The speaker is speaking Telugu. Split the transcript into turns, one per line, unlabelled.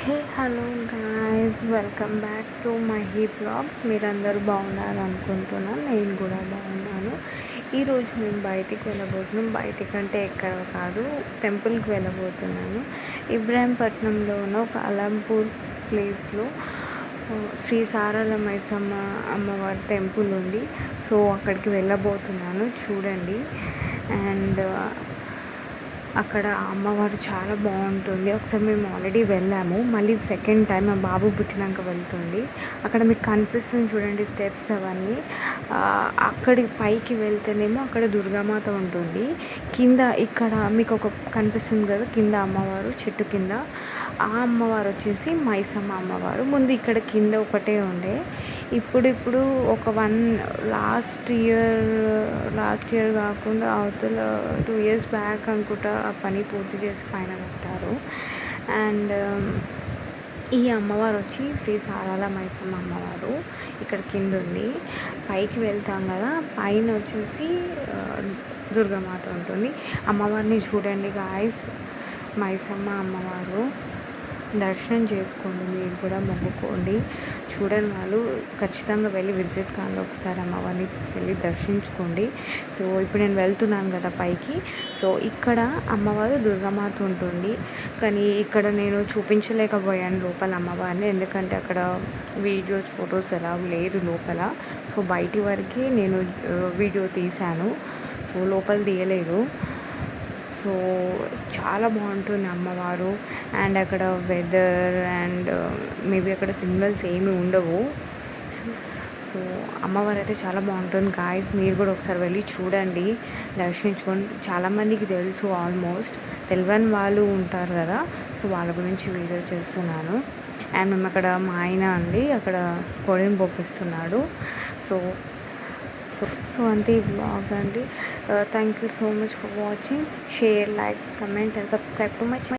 Hey hello guys, welcome back to my blogs. మీరందరూ బాగున్నారు అనుకుంటున్నాను. నేను కూడా బాగున్నాను. ఈరోజు మేము బయటికి వెళ్ళబోతున్నాం. బయటికంటే ఎక్కడ కాదు, టెంపుల్కి వెళ్ళబోతున్నాను. ఇబ్రాహీంపట్నంలో ఉన్న ఒక అలంపూర్ ప్లేస్లో శ్రీ సారల మైసమ్మ అమ్మవారి టెంపుల్ ఉంది. సో అక్కడికి వెళ్ళబోతున్నాను, చూడండి. అండ్ అక్కడ అమ్మవారు చాలా బాగుంటుంది. ఒకసారి మేము ఆల్రెడీ వెళ్ళాము, మళ్ళీ సెకండ్ టైం మా బాబు పుట్టినాక వెళ్తుంది. అక్కడ మీకు కనిపిస్తుంది చూడండి స్టెప్స్ అవన్నీ. అక్కడి పైకి వెళ్తేనేమో అక్కడ దుర్గామాత ఉంటుంది. కింద ఇక్కడ మీకు ఒక కనిపిస్తుంది కదా, కింద అమ్మవారు చెట్టు కింద, ఆ అమ్మవారు వచ్చేసి మైసమ్మ అమ్మవారు. ముందు ఇక్కడ కింద ఒకటే ఉండే, ఇప్పుడు ఒక లాస్ట్ ఇయర్ కాకుండా అవతల 2 years బ్యాక్ అనుకుంటా ఆ పని పూర్తి చేసి పైన కట్టారు. అండ్ ఈ అమ్మవారు వచ్చి శ్రీ సారాల మైసమ్మ అమ్మవారు ఇక్కడ కింద ఉంది. పైకి వెళ్తాం కదా, పైన వచ్చేసి దుర్గామాత ఉంటుంది. అమ్మవారిని చూడండి గాయస్, మైసమ్మ అమ్మవారు. దర్శనం చేసుకోండి, మీరు కూడా మొక్కుకోండి. చూడని వాళ్ళు ఖచ్చితంగా వెళ్ళి విజిట్ కావాలి, ఒకసారి అమ్మవారిని వెళ్ళి దర్శించుకోండి. సో ఇప్పుడు నేను వెళ్తున్నాను కదా పైకి. సో ఇక్కడ అమ్మవారు దుర్గామాత ఉంటుంది, కానీ ఇక్కడ నేను చూపించలేకపోయాను లోపల అమ్మవారిని, ఎందుకంటే అక్కడ వీడియోస్ ఫొటోస్ ఎలా లేదు లోపల. సో బయటి వరకు నేను వీడియో తీశాను, సో లోపల తీయలేదు. సో చాలా బాగుంటుంది అమ్మవారు. అండ్ అక్కడ వెదర్ అండ్ మేబీ అక్కడ సిగ్నల్స్ ఏమీ ఉండవు. సో అమ్మవారు అయితే చాలా బాగుంటుంది గాయస్, మీరు కూడా ఒకసారి వెళ్ళి చూడండి, దర్శించుకోండి. చాలామందికి తెలుసు, ఆల్మోస్ట్ తెలియని వాళ్ళు ఉంటారు కదా, సో వాళ్ళ గురించి వీడియో చేస్తున్నాను. అండ్ మేము అక్కడ మా ఆయన అండి అక్కడ కోడిని పోపిస్తున్నాడు. సో అంతే ఈ బ్లాగ్ అండి. Thank you so much for watching. Share, likes, comment and subscribe to my channel.